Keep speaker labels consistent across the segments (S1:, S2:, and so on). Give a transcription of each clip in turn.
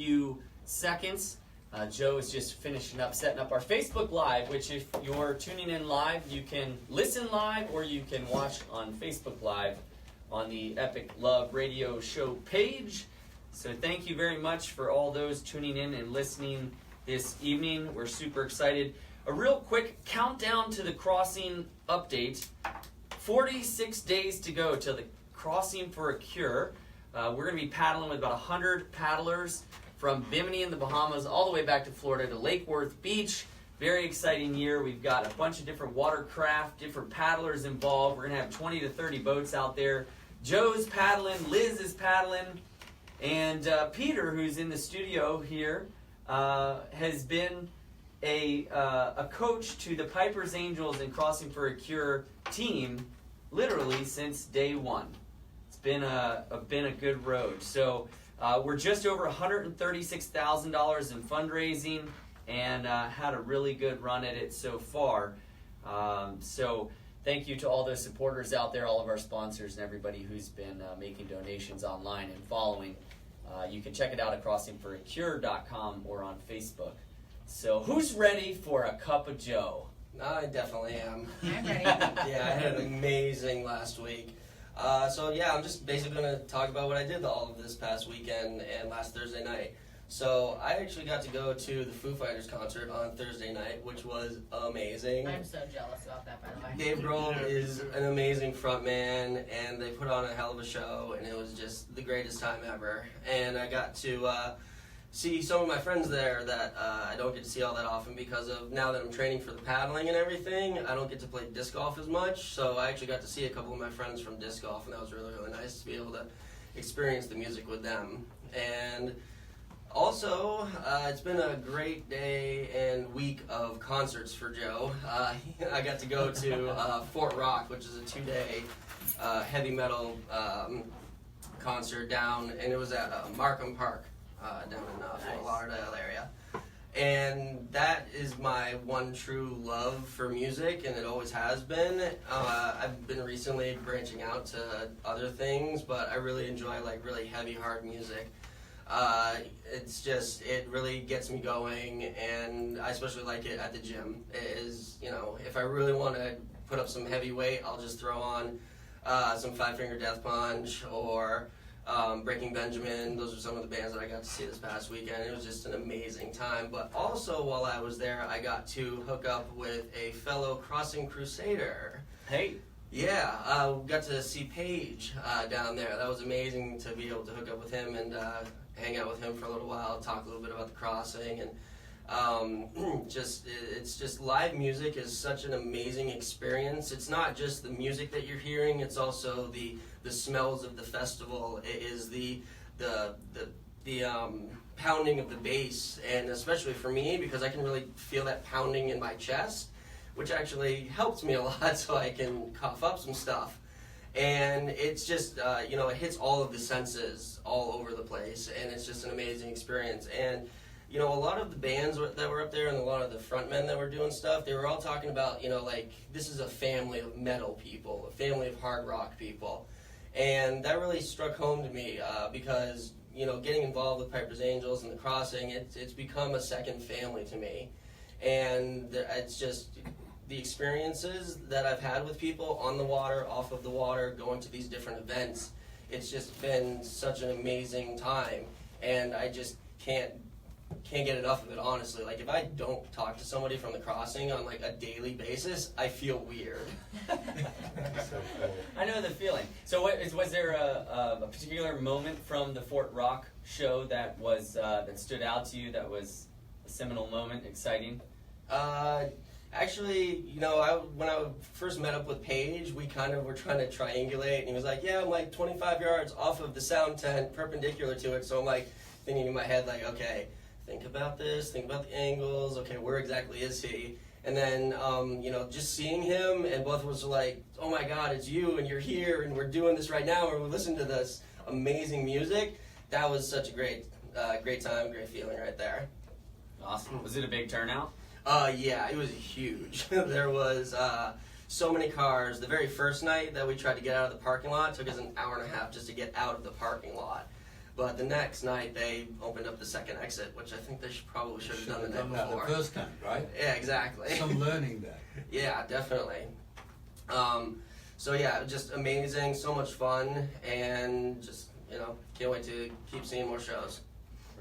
S1: few seconds. Joe is just finishing up setting up our Facebook Live, which if you're tuning in live, you can listen live or you can watch on Facebook Live on the Epic Love Radio Show page. So thank you very much for all those tuning in and listening this evening. We're super excited. A real quick countdown to the crossing update. 46 days to go till the Crossing for a Cure. We're going to be paddling with about 100 paddlers from Bimini in the Bahamas all the way back to Florida to Lake Worth Beach. Very exciting year. We've got a bunch of different watercraft, different paddlers involved. We're going to have 20 to 30 boats out there. Joe's paddling, Liz is paddling, and Peter, who's in the studio here, has been a coach to the Piper's Angels and Crossing for a Cure team literally since day one. It's been a good road. So we're just over $136,000 in fundraising and had a really good run at it so far. So thank you to all those supporters out there, all of our sponsors, and everybody who's been making donations online and following. You can check it out at crossingforacure.com or on Facebook. So who's ready for a cup of Joe?
S2: I definitely am.
S3: I'm ready.
S2: Yeah, I had an amazing last week. So yeah, I'm just basically going to talk about what I did all of this past weekend and last Thursday night. So I actually got to go to the Foo Fighters concert on Thursday night, which was amazing.
S3: I'm so jealous about that, by the way.
S2: Dave Grohl is an amazing frontman, and they put on a hell of a show, and it was just the greatest time ever. And I got to see some of my friends there that I don't get to see all that often because of now that I'm training for the paddling and everything, I don't get to play disc golf as much. So I actually got to see a couple of my friends from disc golf, and that was really, really nice to be able to experience the music with them. And also, it's been a great day and week of concerts for Joe. I got to go to Fort Rock, which is a 2-day heavy metal concert down, and it was at Markham Park down in Fort Lauderdale area. And that is my one true love for music, and it always has been. I've been recently branching out to other things, but I really enjoy like really heavy, hard music. It's just, it really gets me going, and I especially like it at the gym. It is, you know, if I really want to put up some heavy weight, I'll just throw on some Five Finger Death Punch or Breaking Benjamin. Those are some of the bands that I got to see this past weekend. It was just an amazing time. But also while I was there, I got to hook up with a fellow Crossing Crusader.
S1: Hey.
S2: Yeah, got to see Paige down there. That was amazing to be able to hook up with him and hang out with him for a little while, talk a little bit about the crossing, and it's just live music is such an amazing experience. It's not just the music that you're hearing; it's also the smells of the festival. It is the pounding of the bass, and especially for me because I can really feel that pounding in my chest, which actually helps me a lot so I can cough up some stuff. And it's just, it hits all of the senses all over the place, and it's just an amazing experience. And, a lot of the bands that were up there and a lot of the frontmen that were doing stuff, they were all talking about, this is a family of metal people, a family of hard rock people. And that really struck home to me because, getting involved with Piper's Angels and the Crossing, it's become a second family to me. And it's just the experiences that I've had with people on the water, off of the water, going to these different events. It's just been such an amazing time, and I just can't get enough of it, honestly. Like, if I don't talk to somebody from the Crossing on like a daily basis, I feel weird.
S1: So cool. I know the feeling. So was there a particular moment from the Fort Rock show that was that stood out to you, that was a seminal moment, exciting?
S2: Actually, when I first met up with Paige, we kind of were trying to triangulate, and he was like, yeah, I'm like 25 yards off of the sound tent, perpendicular to it, so I'm like thinking in my head, like, okay, think about this, think about the angles, okay, where exactly is he? And then, just seeing him, and both of us were like, oh my God, it's you, and you're here, and we're doing this right now, and we're listening to this amazing music. That was such a great time, great feeling right there.
S1: Awesome. Was it a big turnout?
S2: Yeah, it was huge. There was so many cars. The very first night that we tried to get out of the parking lot, it took us an hour and a half just to get out of the parking lot. But the next night they opened up the second exit, which I think they probably should have done the night
S4: that
S2: before.
S4: the first time, right?
S2: Yeah, exactly.
S4: Some learning there.
S2: Yeah, definitely. So yeah, just amazing, so much fun, and just, can't wait to keep seeing more shows.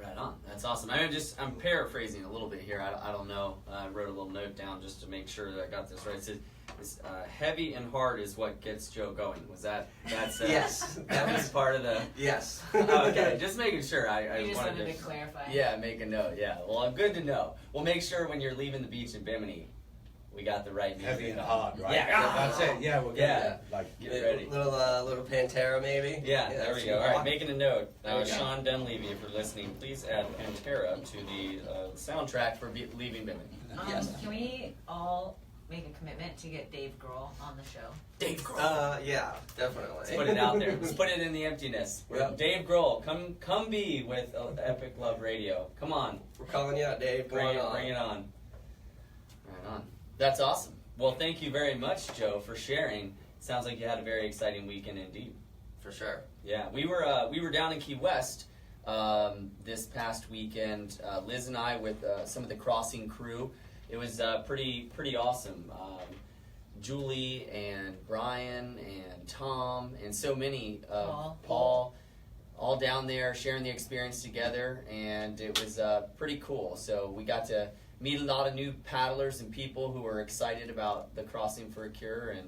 S1: Right on. That's awesome. I'm paraphrasing a little bit here. I don't know. I wrote a little note down just to make sure that I got this right. It says, heavy and hard is what gets Joe going. That's
S2: Yes.
S1: That was part of the.
S2: Yes.
S1: Okay, just making sure. I
S3: You just
S1: wanted
S3: wanted to clarify.
S1: Yeah, make a note. Yeah. Well, good to know. We'll make sure when you're leaving the beach in Bimini, we got the right music.
S4: Heavy and
S1: on.
S4: hard, right?
S1: Yeah.
S4: That's it. Yeah, we're
S1: Yeah.
S4: gonna
S1: Get ready.
S2: Little Pantera maybe.
S1: Yeah, there we go. All right, making a note.
S2: There we go.
S1: Sean Dunleavy, if you're listening, please add Pantera to the soundtrack for Leaving Bimini.
S2: Yes.
S3: Can we all make a commitment to get Dave Grohl on the show?
S1: Dave Grohl.
S2: Yeah, definitely.
S1: Let's put it out there. Let's put it in the emptiness.
S2: Yep.
S1: Dave Grohl, come be with Epic Love Radio. Come on.
S2: We're calling you out, Dave.
S1: Bring it on. Right on. That's awesome. Well, thank you very much, Joe, for sharing. Sounds like you had a very exciting weekend indeed.
S2: For sure.
S1: Yeah, we were down in Key West this past weekend. Liz and I with some of the crossing crew. It was pretty awesome. Julie and Brian and Tom and so many Paul, all down there sharing the experience together, and it was pretty cool. So we got to meet a lot of new paddlers and people who were excited about the Crossing for a Cure and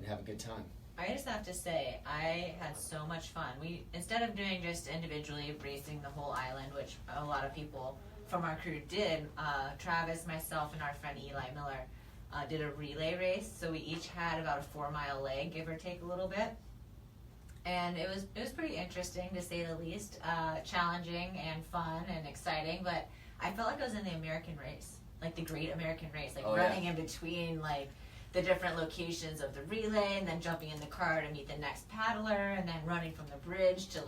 S1: have a good time.
S3: I just have to say, I had so much fun. We, instead of doing just individually racing the whole island, which a lot of people from our crew did, Travis, myself, and our friend Eli Miller did a relay race. So we each had about a 4-mile leg, give or take a little bit. And it was pretty interesting, to say the least. Challenging and fun and exciting, but I felt like I was in the American race, like the Great American Race, like running in between like the different locations of the relay, and then jumping in the car to meet the next paddler, and then running from the bridge to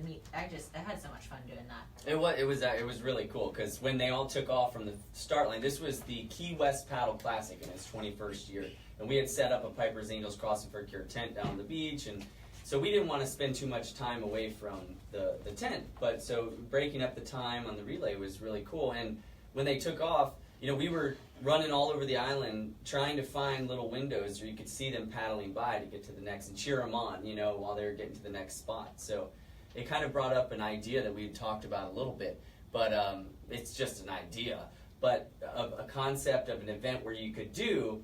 S3: meet. I had so much fun doing that.
S1: It was really cool because when they all took off from the start line, this was the Key West Paddle Classic in its 21st year, and we had set up a Piper's Angels Crossing for a Cure tent down on the beach, and so we didn't want to spend too much time away from the tent, but so breaking up the time on the relay was really cool. And when they took off, we were running all over the island trying to find little windows where you could see them paddling by to get to the next and cheer them on, while they were getting to the next spot. So it kind of brought up an idea that we had talked about a little bit, but it's just an idea. But a concept of an event where you could do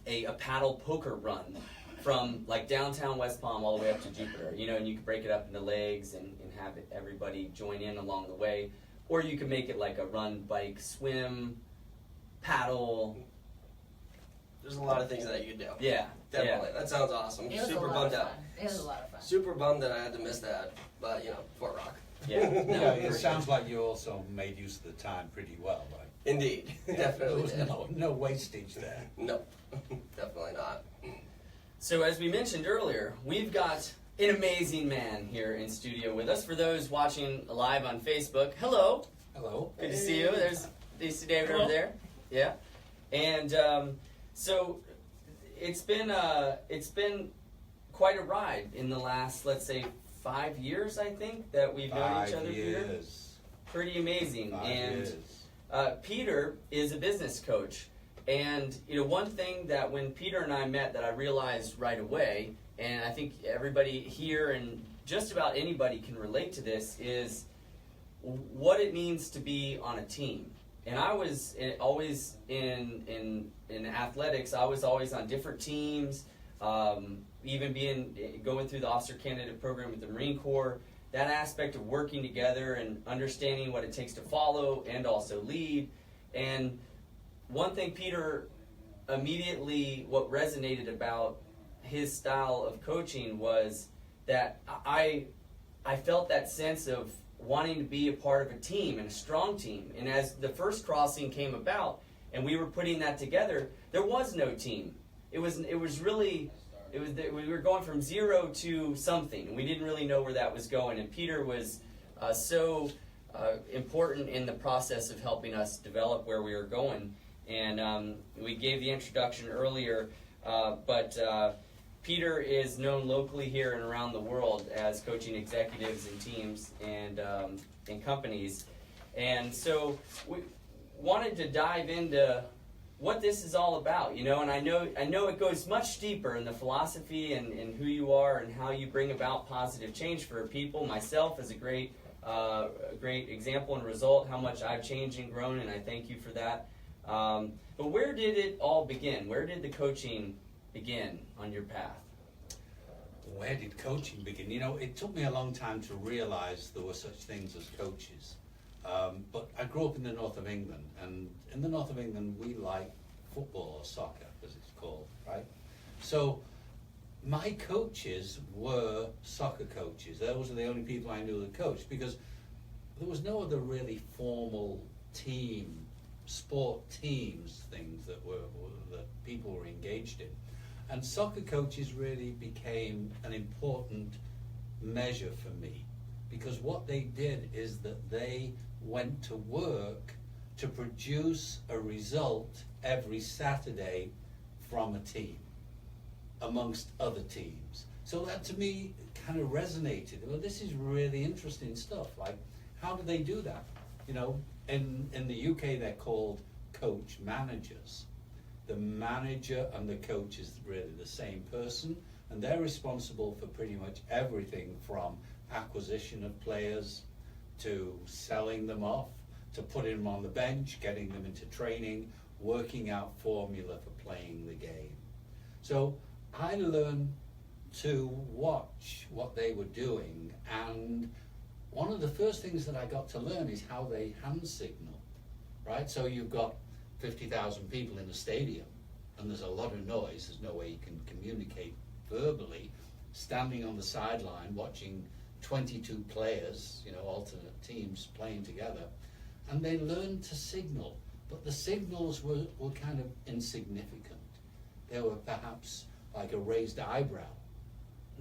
S1: a paddle poker run from like downtown West Palm all the way up to Jupiter, and you could break it up into legs and have everybody join in along the way. Or you could make it like a run, bike, swim, paddle.
S2: There's a lot of things that you could do.
S1: Yeah.
S2: Definitely. That sounds awesome.
S3: It was
S2: Super
S3: a lot
S2: bummed
S3: of
S2: out.
S3: fun. It was a lot of fun.
S2: Super bummed that I had to miss that, but Fort Rock.
S1: Yeah.
S4: Yeah, it sounds like you also made use of the time pretty well, right?
S2: Indeed. Definitely
S4: There was
S2: did.
S4: no wastage there.
S2: No. Definitely not.
S1: So as we mentioned earlier, we've got an amazing man here in studio with us. For those watching live on Facebook, hello.
S4: Hello.
S1: Good to see you. There's David over there. Yeah. And so it's been quite a ride in the last, let's say, 5 years, I think, that we've known each other,
S4: 5
S1: Peter.
S4: years.
S1: Pretty amazing.
S4: 5
S1: and
S4: years.
S1: Peter is a business coach. And one thing that when Peter and I met that I realized right away, and I think everybody here and just about anybody can relate to this, is what it means to be on a team. And I was always in athletics. I was always on different teams. Even going through the officer candidate program with the Marine Corps. That aspect of working together and understanding what it takes to follow and also lead. And one thing Peter immediately, what resonated about his style of coaching was that I felt that sense of wanting to be a part of a team and a strong team. And as the first crossing came about and we were putting that together, there was no team. We were going from zero to something, and we didn't really know where that was going. And Peter was so important in the process of helping us develop where we were going. And we gave the introduction earlier, but Peter is known locally here and around the world as coaching executives and teams and companies. And so we wanted to dive into what this is all about, you know, and I know it goes much deeper in the philosophy and who you are and how you bring about positive change for people. Myself is a great example and result, how much I've changed and grown, and I thank you for that. But where did it all begin? Where did the coaching begin on your path?
S4: Where did coaching begin? You know, it took me a long time to realize there were such things as coaches. But I grew up in the north of England, and in the north of England we like football, or soccer as it's called, right? So my coaches were soccer coaches. Those are the only people I knew that coached, because there was no other really formal sport teams things that people were engaged in. And soccer coaches really became an important measure for me, because what they did is that they went to work to produce a result every Saturday from a team, amongst other teams. So that to me kind of resonated. Well, this is really interesting stuff. Like, how do they do that? You know, in the UK they're called coach managers. The manager and the coach is really the same person, and they're responsible for pretty much everything from acquisition of players to selling them off, to putting them on the bench, getting them into training, working out formula for playing the game. So I learned to watch what they were doing, and one of the first things that I got to learn is how they hand signal, right? So you've got 50,000 people in a stadium, and there's a lot of noise. There's no way you can communicate verbally. Standing on the sideline watching 22 players, you know, alternate teams playing together, and they learned to signal, but the signals were kind of insignificant. They were perhaps like a raised eyebrow,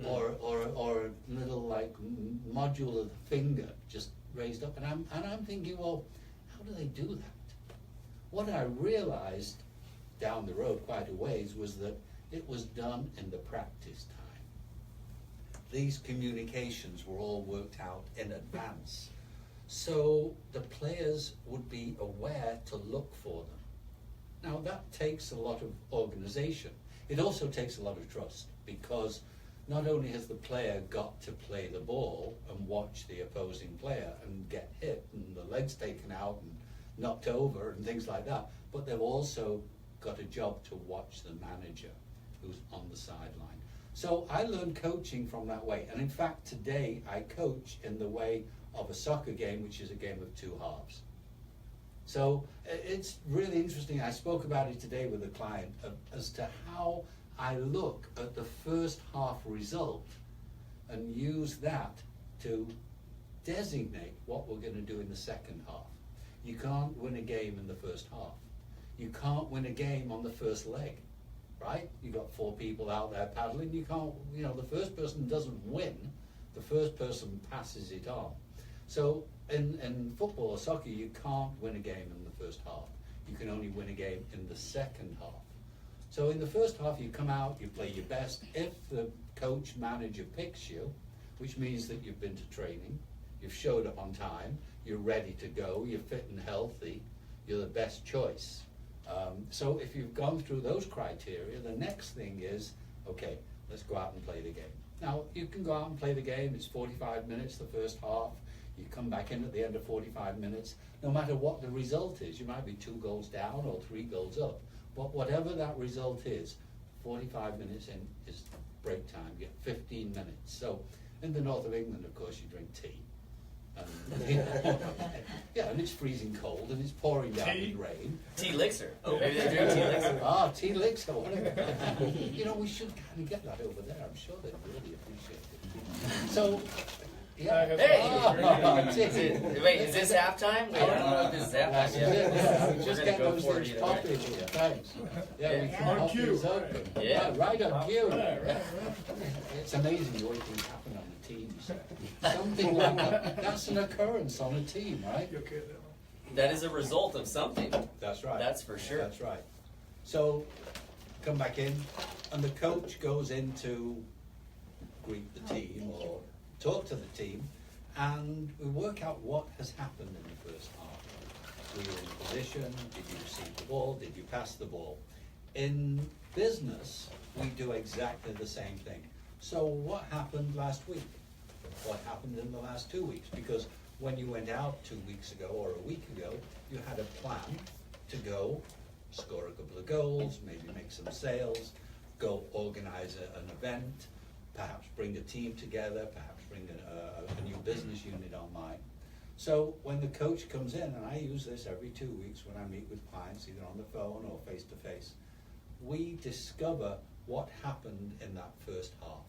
S4: or a little like module of the finger just raised up, and I'm thinking, well, how do they do that? What I realized down the road quite a ways was that it was done in the practice time. These communications were all worked out in advance, so the players would be aware to look for them. Now that takes a lot of organization. It also takes a lot of trust, because not only has the player got to play the ball and watch the opposing player and get hit and the legs taken out and knocked over and things like that, but they've also got a job to watch the manager who's on the sideline. So I learned coaching from that way, and in fact today I coach in the way of a soccer game, which is a game of two halves. So it's really interesting. I spoke about it today with a client as to how I look at the first half result and use that to designate what we're going to do in the second half. You can't win a game in the first half. You can't win a game on the first leg, right? You've got 4 people out there paddling. You can't, you know, the first person doesn't win. The first person passes it on. So in football or soccer, you can't win a game in the first half. You can only win a game in the second half. So in the first half, you come out, you play your best. If the coach manager picks you, which means that you've been to training, you've showed up on time, you're ready to go, you're fit and healthy, you're the best choice. So if you've gone through those criteria, the next thing is, okay, let's go out and play the game. Now, you can go out and play the game. It's 45 minutes, the first half. You come back in at the end of 45 minutes. No matter what the result is, you might be 2 goals down or 3 goals up. But whatever that result is, 45 minutes in is break time. You get 15 minutes. So in the north of England, of course, you drink tea. Yeah, and it's freezing cold and it's pouring down with rain.
S1: Tea elixir. Oh, maybe they drink tea elixir.
S4: Ah, tea elixir. You know, we should kind of get that over there. I'm sure they'd really appreciate it. So, yeah.
S1: Hey! Wait, is this halftime? Wait, I don't know if this is
S4: That's
S1: halftime
S4: it,
S1: yet.
S4: yeah.
S1: We're
S4: Just
S1: gonna
S4: get
S1: go
S4: those
S1: for it
S4: things
S1: either way.
S4: popping here. Thanks. Yeah, we can
S3: On
S4: pop
S5: cue.
S4: these open.
S1: Yeah.
S4: Right on cue. It's amazing the way things happen on the teams. Something like that. That's an occurrence on a team, right?
S5: You're kidding.
S1: That is a result of something.
S4: That's right.
S1: That's for sure.
S4: That's right. So, come back in, and the coach goes in to greet the team or talk to the team, and we work out what has happened in the first half. Were you in position? Did you receive the ball? Did you pass the ball? In business, we do exactly the same thing. So what happened last week? What happened in the last 2 weeks? Because when you went out 2 weeks ago or a week ago, you had a plan to go score a couple of goals, maybe make some sales, go organize an event, perhaps bring a team together, perhaps bring a new business unit online. So when the coach comes in, and I use this every 2 weeks when I meet with clients, either on the phone or face to face, we discover what happened in that first half,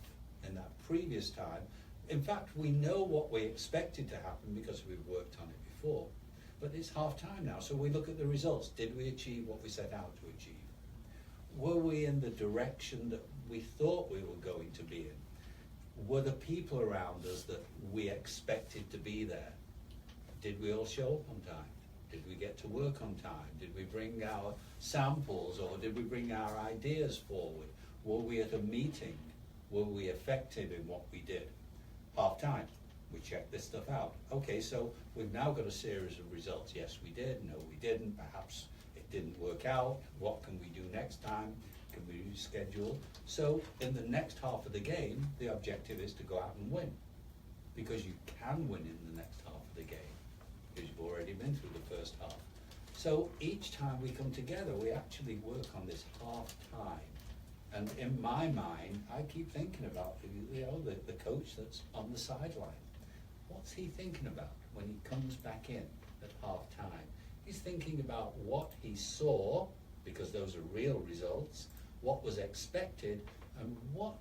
S4: in that previous time. In fact, we know what we expected to happen because we've worked on it before. But it's half time now, so we look at the results. Did we achieve what we set out to achieve? Were we in the direction that we thought we were going to be in? Were the people around us that we expected to be there? Did we all show up on time? Did we get to work on time? Did we bring our samples, or did we bring our ideas forward? Were we at a meeting? Were we effective in what we did? Half time, we checked this stuff out. Okay, so we've now got a series of results. Yes, we did. No, we didn't. Perhaps it didn't work out. What can we do next time? Can we reschedule? So in the next half of the game, the objective is to go out and win, because you can win in the next half of the game, because you've already been through the first half. So each time we come together, we actually work on this half time. And in my mind, I keep thinking about the coach that's on the sideline. What's he thinking about when he comes back in at half time? He's thinking about what he saw, because those are real results, what was expected, and what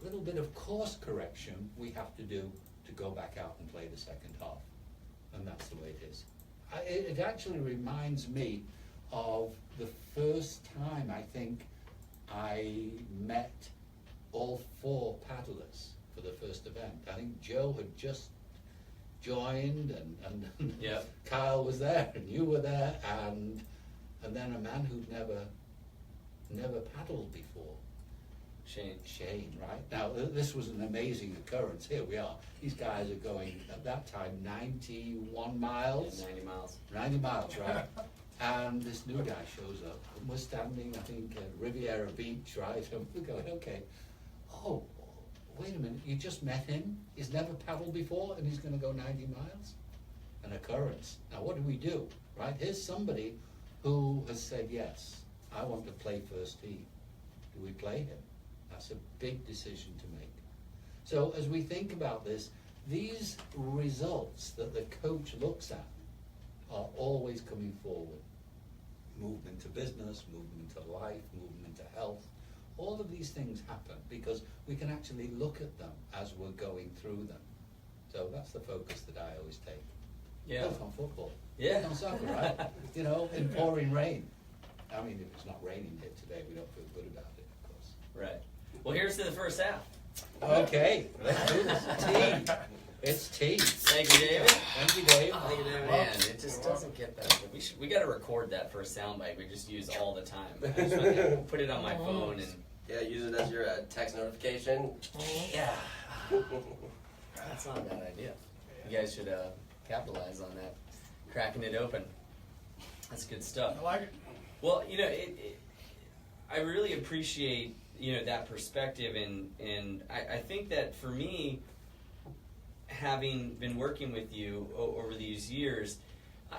S4: little bit of course correction we have to do to go back out and play the second half. And that's the way it is. It actually reminds me of the first time, I think, I met all 4 paddlers for the first event. I think Joe had just joined, and
S1: Yep.
S4: Kyle was there, and you were there, and then a man who'd never paddled before. Shane, right? Now, this was an amazing occurrence. Here we are. These guys are going, at that time, 91 miles.
S1: 90 miles.
S4: 90 miles, right? And this new guy shows up. And we're standing, I think, at Riviera Beach, right? And we're going, okay, oh, wait a minute, you just met him? He's never paddled before, and he's going to go 90 miles? An occurrence. Now, what do? Right? Here's somebody who has said, yes, I want to play first team. Do we play him? That's a big decision to make. So as we think about this, these results that the coach looks at are always coming forward. Movement to business, movement to life, movement to health. All of these things happen because we can actually look at them as we're going through them. So that's the focus that I always take.
S1: Yeah.
S4: Both on football.
S1: Yeah.
S4: Both on soccer, right? You know, in pouring rain. I mean, if it's not raining here today, we don't feel good about it, of course.
S1: Right. Well, here's to the first half.
S4: Okay, let's do this. Tea. It's tea.
S1: Thank you, David.
S4: Thank you, Dave.
S2: Thank you, David.
S1: Man, it just doesn't get better. We got to record that for a soundbite. We just use all the time. I just want to put it on my phone and
S2: Yeah, use it as your text notification.
S1: yeah. That's not a bad idea. You guys should capitalize on that, cracking it open. That's good stuff.
S5: I like it.
S1: Well, you know, I really appreciate, you know, that perspective, and I think that for me, having been working with you over these years,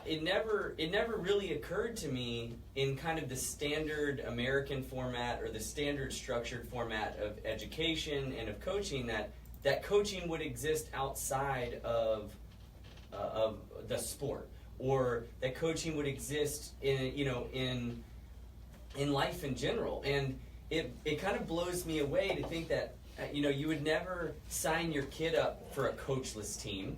S1: it never really occurred to me in kind of the standard American format or the standard structured format of education and of coaching that coaching would exist outside of the sport, or that coaching would exist in life in general. And it kind of blows me away to think that you would never sign your kid up for a coachless team.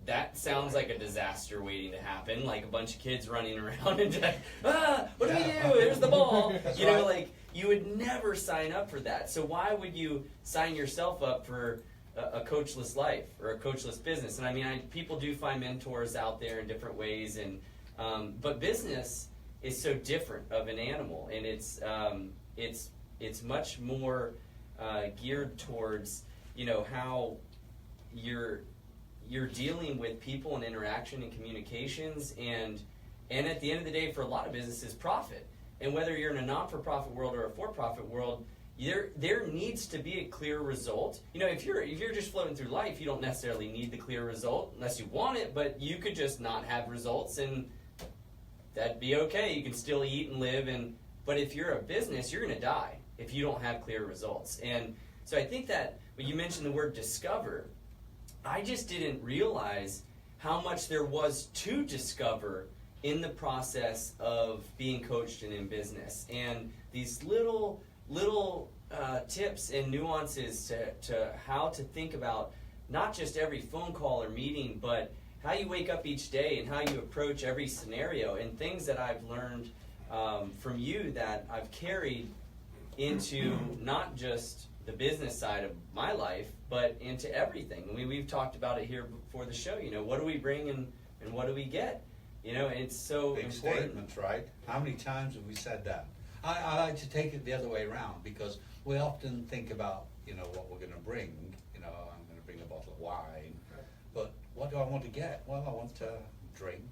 S1: That sounds like a disaster waiting to happen, like a bunch of kids running around and like, what do we do? There's the ball. You know, like, you would never sign up for that. So why would you sign yourself up for a coachless life or a coachless business? And I mean, people do find mentors out there in different ways, and but business is so different of an animal, and it's it's much more geared towards, you know, how you're dealing with people and interaction and communications, and at the end of the day, for a lot of businesses, profit. And whether you're in a non-for-profit world or a for-profit world, there needs to be a clear result. You know, if you're just floating through life, you don't necessarily need the clear result unless you want it, but you could just not have results, and that'd be okay. You can still eat and live, but if you're a business, you're going to die if you don't have clear results. And so I think that when you mentioned the word discover, I just didn't realize how much there was to discover in the process of being coached and in business. And these little tips and nuances to how to think about not just every phone call or meeting, but how you wake up each day and how you approach every scenario, and things that I've learned from you that I've carried into not just the business side of my life, but into everything. I mean, we've talked about it here before the show. You know, what do we bring and what do we get? You know, and it's so
S4: Big
S1: important.
S4: statements, right? How many times have we said that? I like to take it the other way around, because we often think about, you know, what we're going to bring. You know, I'm going to bring a bottle of wine, but what do I want to get? Well, I want to drink.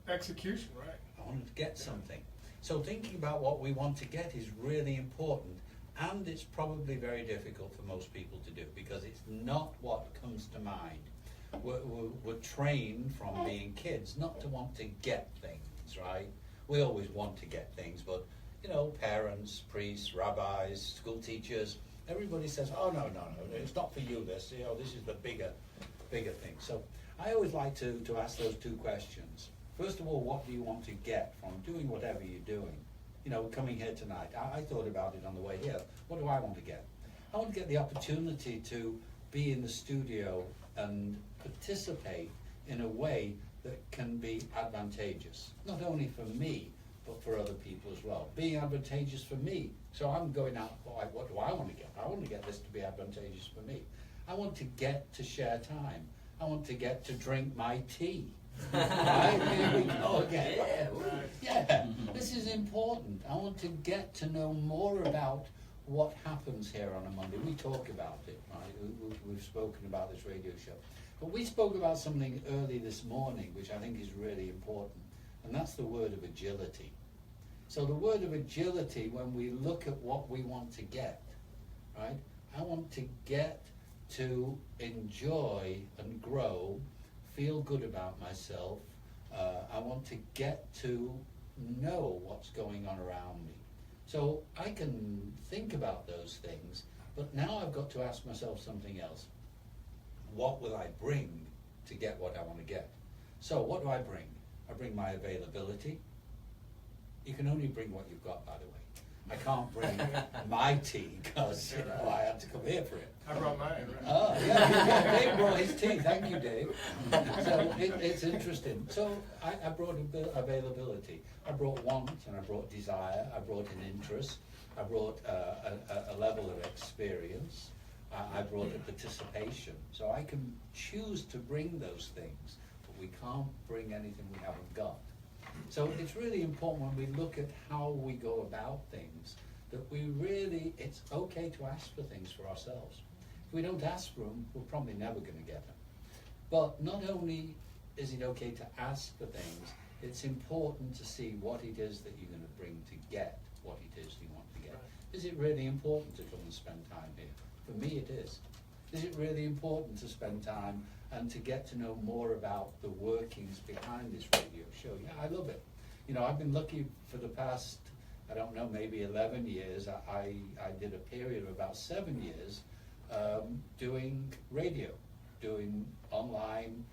S5: Execution, right?
S4: I want to get something. So thinking about what we want to get is really important, and it's probably very difficult for most people to do, because it's not what comes to mind. We're trained from being kids not to want to get things, right? We always want to get things, but you know, parents, priests, rabbis, school teachers, everybody says, oh, no, it's not for you, this, you know, this is the bigger thing. So I always like to ask those two questions. First of all, what do you want to get from doing whatever you're doing? You know, coming here tonight, I thought about it on the way here. What do I want to get? I want to get the opportunity to be in the studio and participate in a way that can be advantageous, not only for me, but for other people as well. Being advantageous for me. So I'm going out, what do I want to get? I want to get this to be advantageous for me. I want to get to share time. I want to get to drink my tea. Right? Here we go again. Yeah, this is important. I want to get to know more about what happens here on a Monday. We talk about it, right? We've spoken about this radio show. But we spoke about something early this morning, which I think is really important, and that's the word of agility. So the word of agility, when we look at what we want to get, right? I want to get to enjoy and grow, feel good about myself. I want to get to know what's going on around me. So I can think about those things, but now I've got to ask myself something else. What will I bring to get what I want to get? So what do I bring? I bring my availability. You can only bring what you've got, by the way. I can't bring my tea because you know, I had to come here for it.
S5: I brought mine, right?
S4: Oh, yeah, Dave brought his tea. Thank you, Dave. So it's interesting. So I brought availability. I brought want and I brought desire. I brought an interest. I brought a level of experience. I brought a participation. So I can choose to bring those things, but we can't bring anything we haven't got. So it's really important when we look at how we go about things that it's okay to ask for things for ourselves. If we don't ask for them, we're probably never going to get them. But not only is it okay to ask for things, it's important to see what it is that you're going to bring to get what it is you want to get. Is it really important to come and spend time here? For me, it is. Is it really important to spend time and to get to know more about the workings behind this radio show? Yeah, I love it. You know, I've been lucky for the past, I don't know, maybe 11 years. I did a period of about 7 years doing radio, doing online,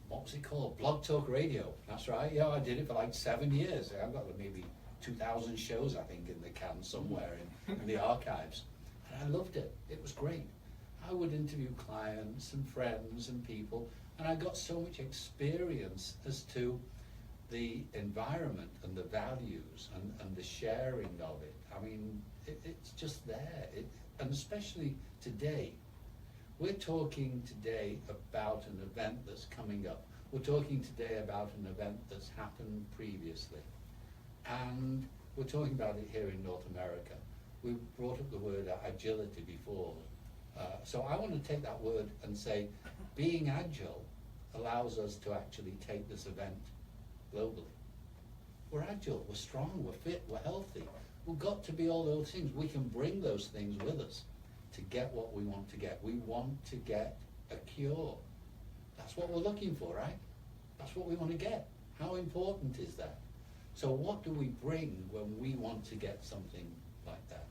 S4: what was it called? Blog Talk Radio. That's right. Yeah, I did it for like 7 years. I've got maybe 2,000 shows, I think, in the can somewhere in the archives. And I loved it. It was great. I would interview clients and friends and people, and I got so much experience as to the environment and the values and the sharing of it. I mean, it's just there. And especially today. We're talking today about an event that's coming up. We're talking today about an event that's happened previously. And we're talking about it here in North America. We brought up the word agility before. So I want to take that word and say, being agile allows us to actually take this event globally. We're agile, we're strong, we're fit, we're healthy. We've got to be all those things. We can bring those things with us to get what we want to get. We want to get a cure. That's what we're looking for, right? That's what we want to get. How important is that? So what do we bring when we want to get something like that?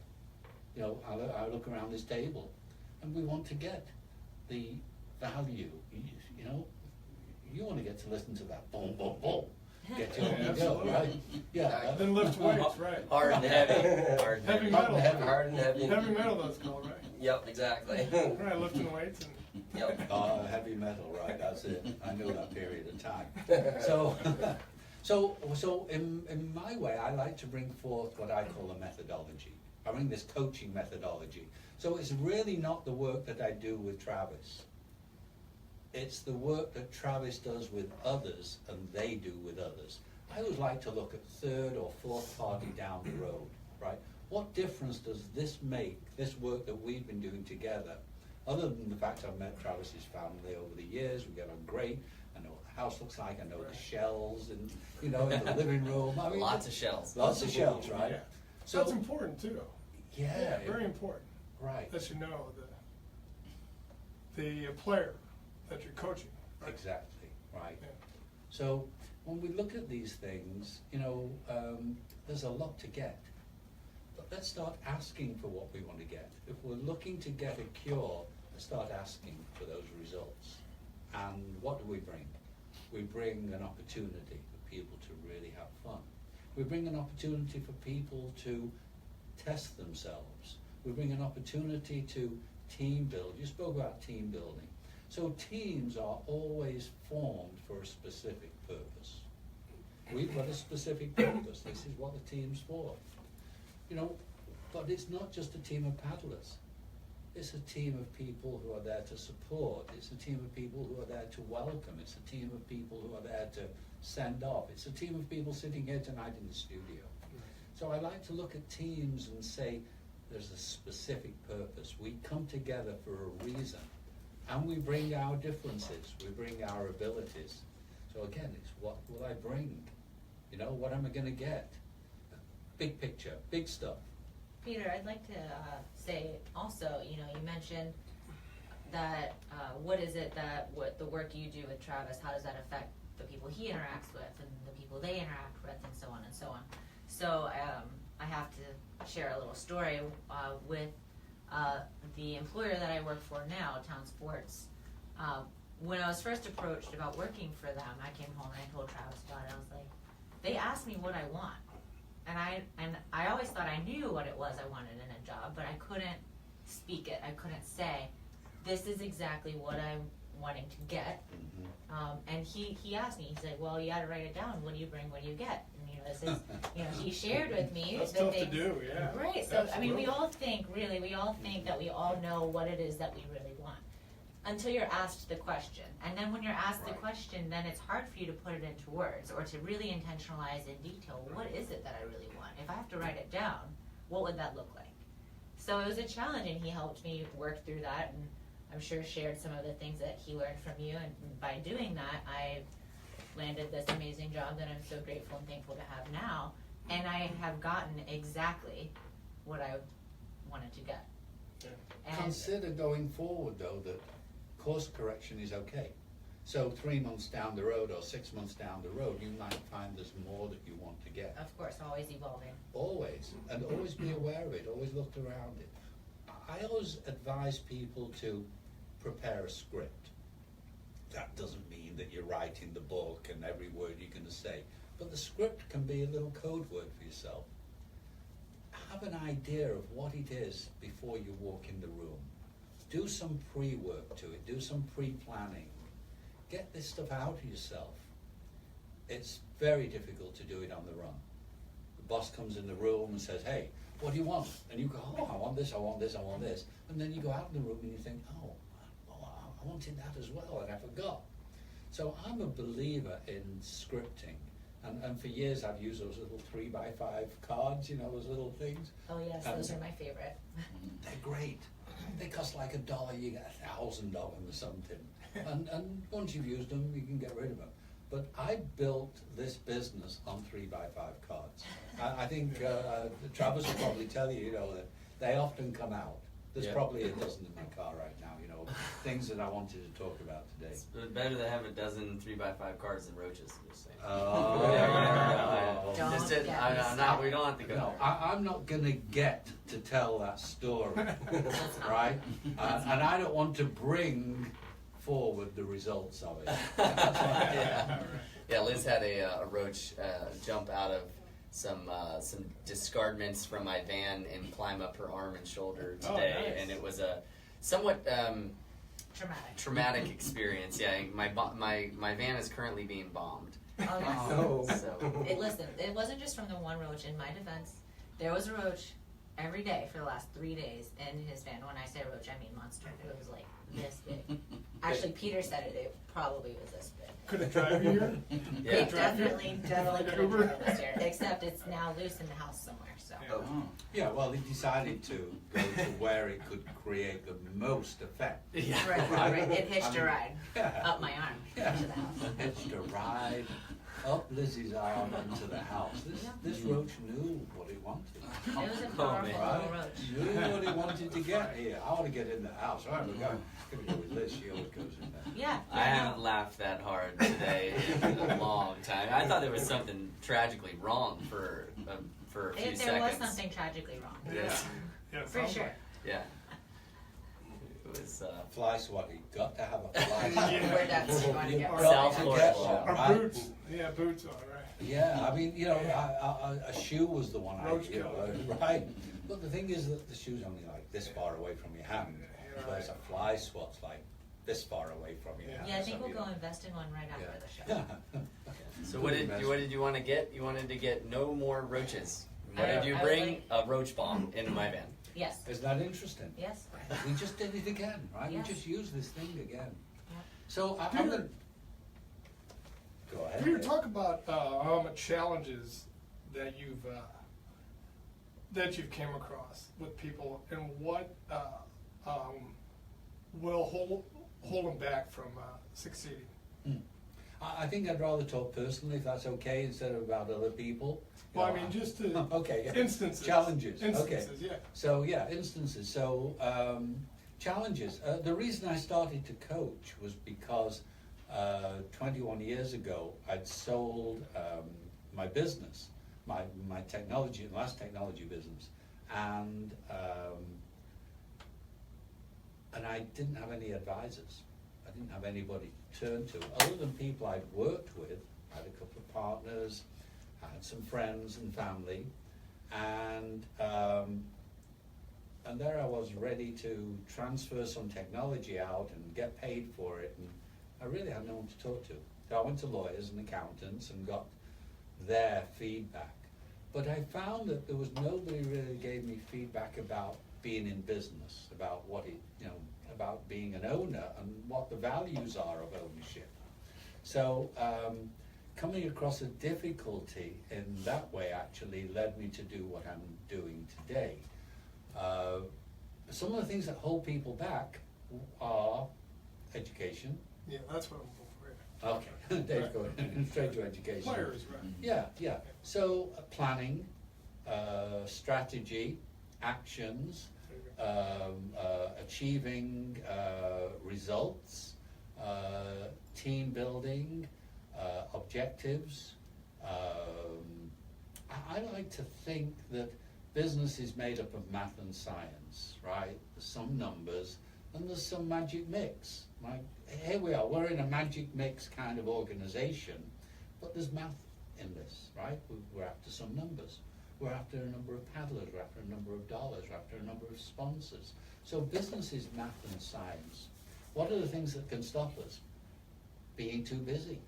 S4: You know, I look around this table and we want to get the value. You know, you want to get to listen to that boom, boom, boom. Get you
S5: Yeah,
S4: up and go,
S5: absolutely.
S4: right? Yeah.
S5: Then lift weights, right?
S1: Hard and heavy. Hard and
S5: Heavy
S1: heavy.
S5: metal.
S2: Hard and heavy.
S5: Heavy metal, that's called, right?
S2: Yep, exactly.
S5: Right, lifting weights and.
S2: Yep.
S4: Heavy metal, right, that's it. I knew that period of time. So in my way, I like to bring forth what I call a methodology. I bring this coaching methodology. So it's really not the work that I do with Travis. It's the work that Travis does with others and they do with others. I always like to look at third or fourth party down the road, right? What difference does this make, this work that we've been doing together, other than the fact I've met Travis's family over the years, we get on great, I know what the house looks like, I know the shells and, you know, in the living room. I mean,
S1: Lots of shells.
S4: Lots of shells, right?
S5: Yeah.
S4: So
S5: That's important too.
S4: yeah,
S5: Very important.
S4: right.
S5: That you know the player that you're coaching. Right?
S4: Exactly, right.
S5: Yeah.
S4: So when we look at these things, you know, there's a lot to get. But let's start asking for what we want to get. If we're looking to get a cure, let's start asking for those results. And what do we bring? We bring an opportunity for people to really have fun. We bring an opportunity for people to test themselves. We bring an opportunity to team build. You spoke about team building. So teams are always formed for a specific purpose. We've got a specific purpose. This is what the team's for. You know, but it's not just a team of paddlers. It's a team of people who are there to support. It's a team of people who are there to welcome. It's a team of people who are there to send off. It's a team of people sitting here tonight in the studio. So I like to look at teams and say there's a specific purpose. We come together for a reason. And we bring our differences, we bring our abilities. So again, it's what will I bring? You know, what am I going to get? Big picture, big stuff.
S3: Peter, I'd like to say also, you know, you mentioned that what is it that what the work you do with Travis, how does that affect the people he interacts with and the people they interact with and so on and so on. So I have to share a little story with the employer that I work for now, Town Sports. When I was first approached about working for them, I came home and I told Travis about it. I was like, they asked me what I want. And I always thought I knew what it was I wanted in a job, but I couldn't speak it. I couldn't say, this is exactly what I'm wanting to get. And he asked me, he's like, well, you got to write it down. What do you bring? What do you get? And, you know, this is, you know, he shared with me
S5: That's
S3: the
S5: tough
S3: things.
S5: to do, yeah.
S3: Right. So, I mean, we
S5: Absolutely.
S3: all think that we all know what it is that we really want until you're asked the question. And then when you're asked the
S4: Right.
S3: question, then it's hard for you to put it into words or to really intentionalize in detail, what is it that I really want? If I have to write it down, what would that look like? So it was a challenge, and he helped me work through that, and I'm sure shared some of the things that he learned from you, and by doing that, I've landed this amazing job that I'm so grateful and thankful to have now, and I have gotten exactly what I wanted to get.
S5: Yeah.
S3: And
S4: Consider going forward though that course correction is okay. So 3 months down the road or 6 months down the road, you might find there's more that you want to get.
S3: of course, always evolving.
S4: Always, and always be aware of it, always look around it. I always advise people to prepare a script. That doesn't mean that you're writing the book and every word you're going to say, but the script can be a little code word for yourself. Have an idea of what it is before you walk in the room. Do some pre-work to it, do some pre-planning. Get this stuff out of yourself. It's very difficult to do it on the run. The boss comes in the room and says, hey, what do you want? And you go, oh, I want this, I want this, I want this. And then you go out in the room and you think, oh, I wanted that as well and I forgot. So I'm a believer in scripting And for years I've used those little 3x5 cards, you know, those little things.
S3: Oh yes, those are my favorite.
S4: They're great. They cost like $1, you get 1,000 of them or something. And once you've used them, you can get rid of them. But I built this business on 3x5 cards. I think Travis will probably tell you, you know, that they often come out. There's
S1: Yeah.
S4: probably a dozen in my car right now, you know, things that I wanted to talk about today.
S1: It's better to have a dozen 3x5 cards than roaches. I'm just saying.
S4: Oh.
S3: Don't
S1: Just
S3: get me
S1: I'm not. We don't have to go
S4: No,
S1: there.
S4: I'm not going to get to tell that story, right? And I don't want to bring forward the results of it.
S1: yeah. Yeah, Liz had a roach jump out of some discardments from my van and climb up her arm and shoulder
S5: Oh,
S1: today,
S5: nice.
S1: and it was a somewhat
S3: Traumatic.
S1: traumatic experience. Yeah, my van is currently being bombed.
S3: Oh yes.
S2: Oh.
S1: So
S3: Listen, it wasn't just from the one roach. In my defense, there was a roach every day for the last 3 days in his van. When I say roach, I mean monster. It was like this big. Actually, Peter said it probably was this big.
S5: Could it drive you here?
S1: yeah.
S3: It definitely could have
S5: Uber?
S3: driven us here. Except it's now loose in the house somewhere. So
S5: Yeah.
S4: Yeah, well, he decided to go to where it could create the most effect.
S1: Yeah.
S3: right. It hitched
S4: I mean,
S3: a ride
S4: Yeah.
S3: up my arm
S4: Yeah.
S3: to the house.
S4: Hitched a ride up Lizzie's arm into the house. This roach knew what he wanted.
S3: It was a
S1: Oh,
S3: powerful
S1: man.
S3: little
S4: Right?
S3: roach.
S4: Knew what he wanted to get here. I want to get in the house. All right, we're going. Give it with Liz. She always goes in there.
S3: Yeah.
S1: I haven't laughed that hard today in a long time. I thought there was something tragically wrong for a few
S3: If there was
S1: seconds.
S3: something tragically wrong.
S1: Yeah.
S5: Yeah, it
S3: For
S5: sounds
S3: sure.
S5: like-
S1: Yeah. It was.
S4: Fly swatting. Got to have a fly
S5: Yeah.
S4: swat.
S3: Where that's you want to
S4: You've
S3: get
S4: got
S1: South
S4: to
S1: Florida.
S4: get
S1: Or
S4: one,
S5: Or
S4: right?
S5: boots. Yeah, boots, all right.
S4: Yeah, I mean, you know, a shoe was the one I,
S5: Roach
S4: you know,
S5: killer.
S4: right? But the thing is that the shoe's only like this far away from your hand,
S5: Yeah,
S4: whereas a
S5: right.
S4: fly swat's like this far away from your hand.
S3: Yeah, I think
S4: so,
S3: we'll
S4: you
S3: go
S4: know.
S3: invest in one right after the show.
S4: Yeah.
S1: So what did you want to get? You wanted to get no more roaches. What
S3: I
S1: did you
S3: would
S1: bring?
S3: like-
S1: A roach bomb into my van.
S3: Yes.
S4: Isn't that interesting?
S3: Yes.
S4: We just did it again, right?
S3: Yes.
S4: We just used this thing again.
S3: Yeah.
S4: So I'm
S5: Peter-
S4: gonna go ahead.
S5: Peter,
S4: Dave.
S5: talk about challenges that you've came across with people, and what will hold them back from succeeding.
S4: I think I'd rather talk personally, if that's okay, instead of about other people. You
S5: Well, I
S4: know,
S5: mean, just to
S4: okay, yeah.
S5: instances.
S4: Challenges.
S5: Instances,
S4: Okay.
S5: yeah.
S4: So yeah, instances. So challenges. The reason I started to coach was because 21 years ago I'd sold my business, my technology, last technology business, and I didn't have any advisors. I didn't have anybody to turn to other than people I'd worked with. I had a couple of partners, I had some friends and family, and there I was ready to transfer some technology out and get paid for it, and I really had no one to talk to. So I went to lawyers and accountants and got their feedback. But I found that there was nobody really gave me feedback about being in business, about what it, you know, about being an owner and what the values are of ownership. So coming across a difficulty in that way actually led me to do what I'm doing today. Some of the things that hold people back are education.
S5: Yeah, that's what I'm looking
S4: Okay, Dave's going straight to education.
S5: for. Players, right?
S4: Yeah. So planning, strategy, actions, achieving results, team building, objectives. I like to think that business is made up of math and science, right? There's some numbers and there's some magic mix. Like, here we are, we're in a magic mix kind of organization, but there's math in this, right? We're after some numbers. We're after a number of paddlers, we're after a number of dollars, we're after a number of sponsors. So business is math and science. What are the things that can stop us? Being too busy.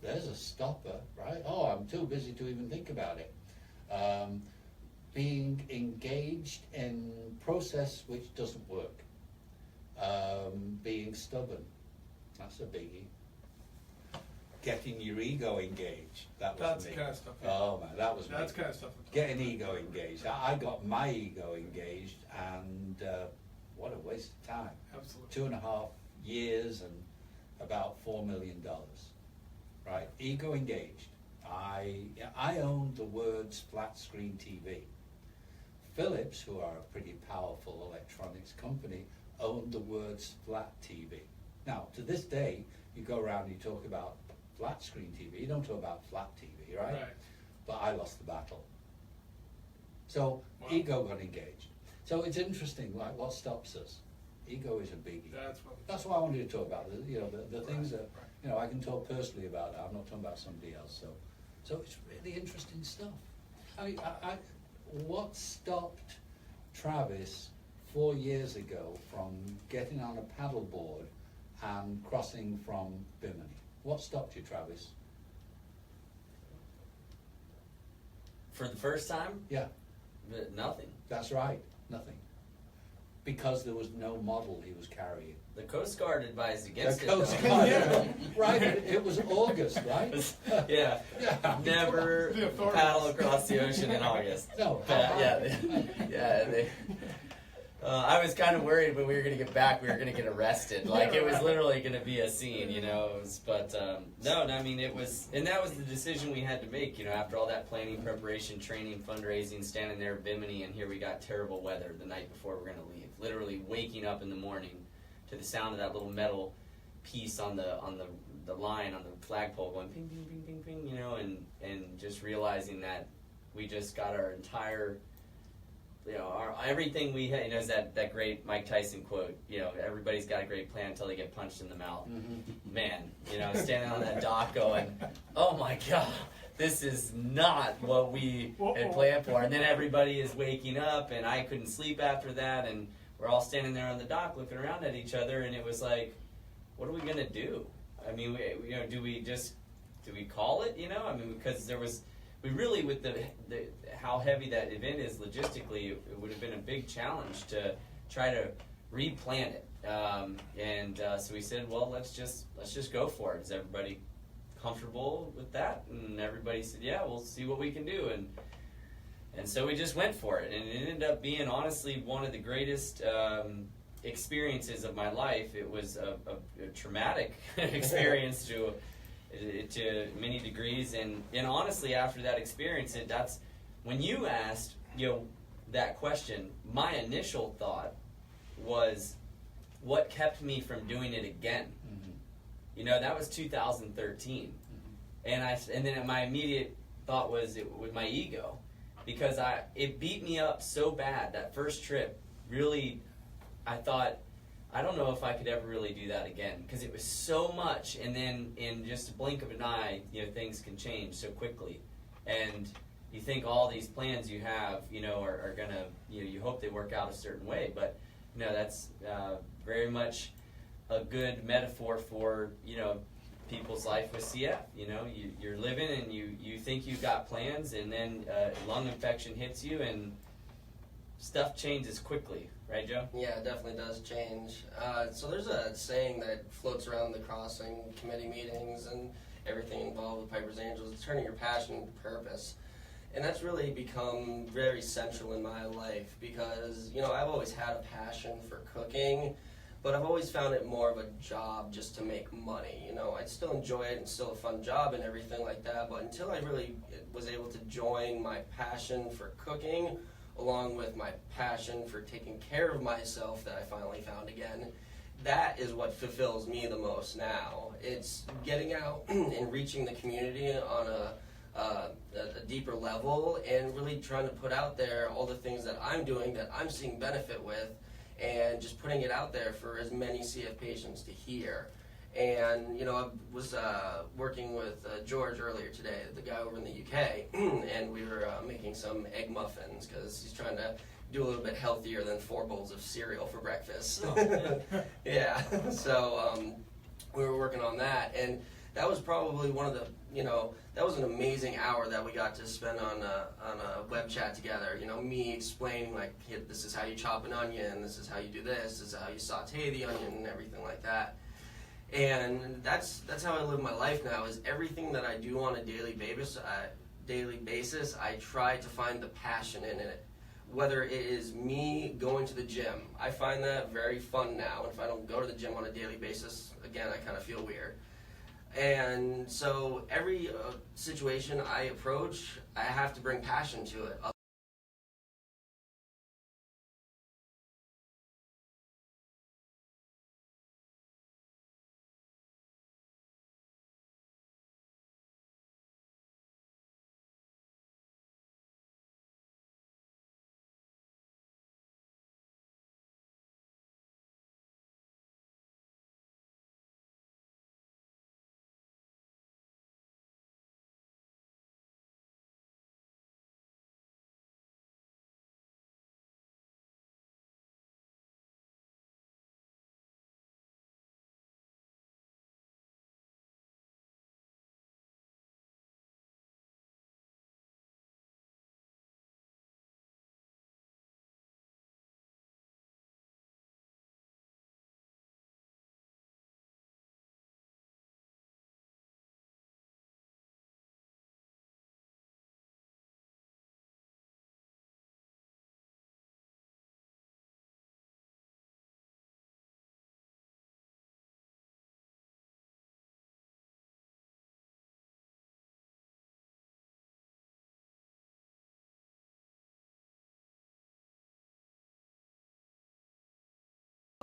S4: There's a stopper, right? Oh, I'm too busy to even think about it. Being engaged in process which doesn't work. Being stubborn. That's a biggie. getting your ego engaged. That was
S5: That's
S4: me.
S5: the kind of stuff.
S4: Oh man, that was
S5: That's
S4: me.
S5: kind of stuff.
S4: Getting ego engaged. I got my ego engaged, and what a waste of time.
S5: Absolutely.
S4: 2.5 years and about $4 million. Right? Ego engaged. I owned the words flat screen TV. Philips, who are a pretty powerful electronics company, owned the words flat TV. Now, to this day, you go around and you talk about flat screen TV. You don't talk about flat TV, right?
S5: Right.
S4: But I lost the battle. So
S5: Wow.
S4: ego got engaged. So it's interesting, like what stops us? Ego is a biggie. That's what I wanted to talk about. The things that I can talk personally about. That. I'm not talking about somebody else. So it's really interesting stuff. I mean, what stopped Travis 4 years ago from getting on a paddleboard and crossing from Bimini? What stopped you, Travis?
S1: For the first time,
S4: Yeah,
S1: nothing.
S4: that's right. Nothing. Because there was no model he was carrying.
S1: The Coast Guard advised against
S4: The
S1: it.
S4: Coast
S1: though.
S4: Guard, right? It was August, right?
S1: Yeah.
S4: Yeah.
S1: Never
S5: The authorities.
S1: paddle across the ocean in August.
S4: No.
S1: I was kind of worried when we were going to get back, we were going to get arrested. Like, it was literally going to be a scene, you know. No, I mean, it was, and that was the decision we had to make, you know, after all that planning, preparation, training, fundraising, standing there at Bimini, and here we got terrible weather the night before we're going to leave. Literally waking up in the morning to the sound of that little metal piece on the line, on the flagpole going ping, ping, ping, ping, ping, you know, and just realizing that we just got our entire, you know, everything we had, you know, is that great Mike Tyson quote, you know, everybody's got a great plan until they get punched in the mouth.
S4: Mm-hmm.
S1: Man, you know, standing on that dock going, oh my God, this is not what we had planned for. And then everybody is waking up, and I couldn't sleep after that, and we're all standing there on the dock looking around at each other, and it was like, what are we going to do? I mean, you know, do we call it, you know? I mean, because we really, with the how heavy that event is logistically, it would have been a big challenge to try to replan it. So we said, well, let's just go for it. Is everybody comfortable with that? And everybody said, yeah, we'll see what we can do. And so we just went for it, and it ended up being honestly one of the greatest experiences of my life. It was a traumatic experience to many degrees, and honestly, after that experience, that's when you asked, you know, that question. My initial thought was, what kept me from doing it again?
S4: Mm-hmm.
S1: You know, that was 2013, and then my immediate thought was with my ego, because it beat me up so bad that first trip. Really, I thought, I don't know if I could ever really do that again, because it was so much, and then in just a blink of an eye, you know, things can change so quickly, and you think all these plans you have, you know, are gonna, you know, you hope they work out a certain way, but you know, that's very much a good metaphor for, you know, people's life with CF. You know, you're living and you think you've got plans, and then lung infection hits you, and stuff changes quickly. Right, Joe?
S2: Yeah, it definitely does change. So there's a saying that floats around the crossing committee meetings and everything involved with Piper's Angels. It's turning your passion into purpose. And that's really become very central in my life because, you know, I've always had a passion for cooking, but I've always found it more of a job just to make money. You know, I still enjoy it and still a fun job and everything like that, but until I really was able to join my passion for cooking along with my passion for taking care of myself that I finally found again, that is what fulfills me the most now. It's getting out and reaching the community on a deeper level and really trying to put out there all the things that I'm doing that I'm seeing benefit with, and just putting it out there for as many CF patients to hear. And, you know, I was working with George earlier today, the guy over in the UK, and we were making some egg muffins because he's trying to do a little bit healthier than 4 bowls of cereal for breakfast.
S1: Oh,
S2: yeah, so we were working on that, and that was probably one of the, you know, that was an amazing hour that we got to spend on a web chat together. You know, me explaining, like, hey, this is how you chop an onion, this is how you do this is how you saute the onion, and everything like that. And that's how I live my life now. Is everything that I do on a daily basis, I try to find the passion in it. Whether it is me going to the gym, I find that very fun now. If I don't go to the gym on a daily basis, again, I kind of feel weird. And so every situation I approach, I have to bring passion to it.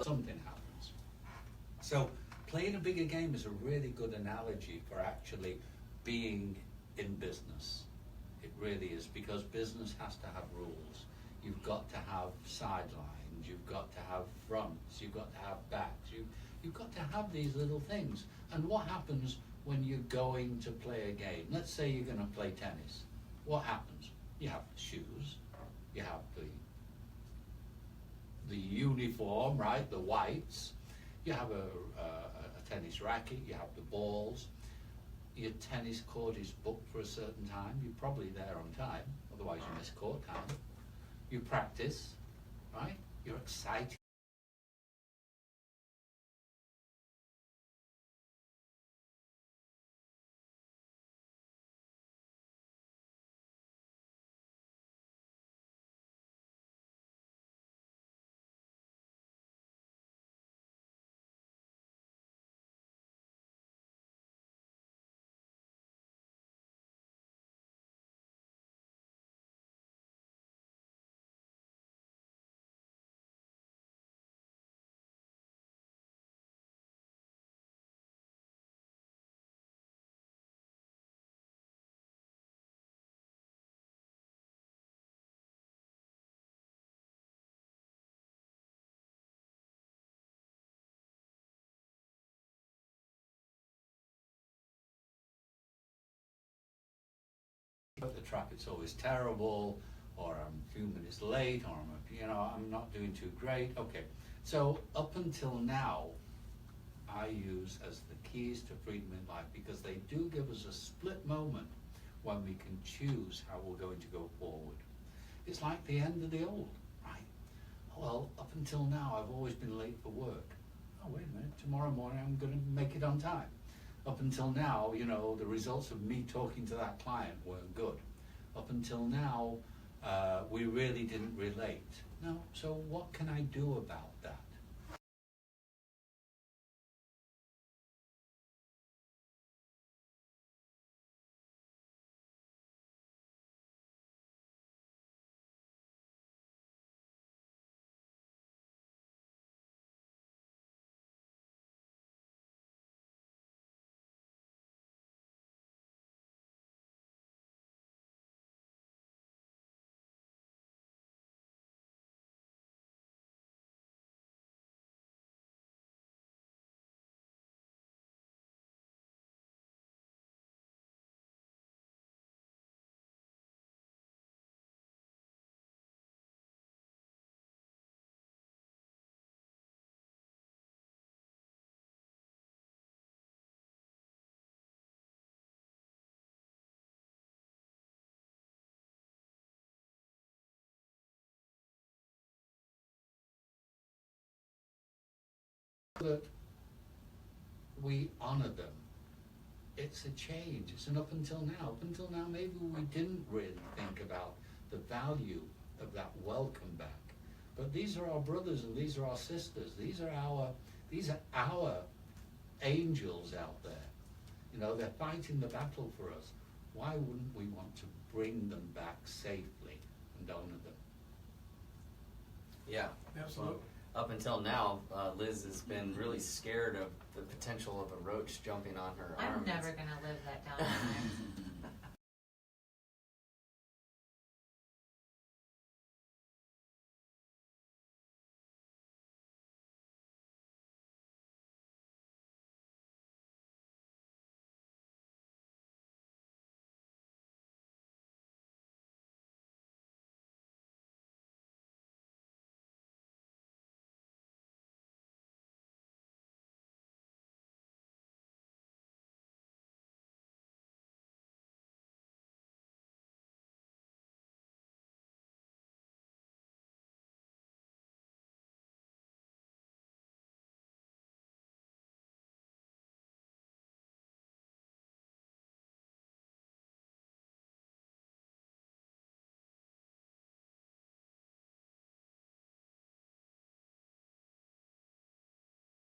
S4: Something happens. So playing a bigger game is a really good analogy for actually being in business. It really is, because business has to have rules. You've got to have sidelines, you've got to have fronts, you've got to have backs, you've got to have these little things. And what happens when you're going to play a game? Let's say you're going to play tennis. What happens? You have shoes, you have the uniform, right, the whites, you have a tennis racket, you have the balls, your tennis court is booked for a certain time, you're probably there on time, otherwise you miss court time. You practice, right, you're excited. At the track it's always terrible, or I'm a few minutes late, or I'm not doing too great. Okay, so up until now, I use as the keys to freedom in life, because they do give us a split moment when we can choose how we're going to go forward. It's like the end of the old, right? Well, up until now, I've always been late for work. Oh, wait a minute, tomorrow morning I'm going to make it on time. Up until now, the results of me talking to that client weren't good. Up until now, we really didn't relate. Now, so what can I do about that? That we honor them. It's a change. It's an up until now. Up until now, maybe we didn't really think about the value of that welcome back. But these are our brothers and these are our sisters. These are our angels out there. You know, they're fighting the battle for us. Why wouldn't we want to bring them back safely and honor them?
S1: Yeah.
S5: Absolutely.
S1: Up until now, Liz has been really scared of the potential of a roach jumping on her arm.
S3: I'm never gonna live that down.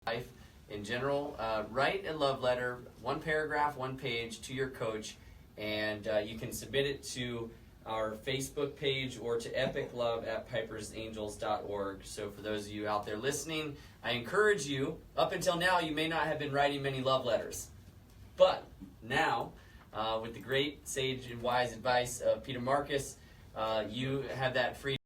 S1: Life in general, write a love letter, 1 paragraph, 1 page to your coach, and you can submit it to our Facebook page or to epiclove@pipersangels.org. So for those of you out there listening, I encourage you, up until now you may not have been writing many love letters, but now with the great sage and wise advice of Peter Marcus, you have that freedom.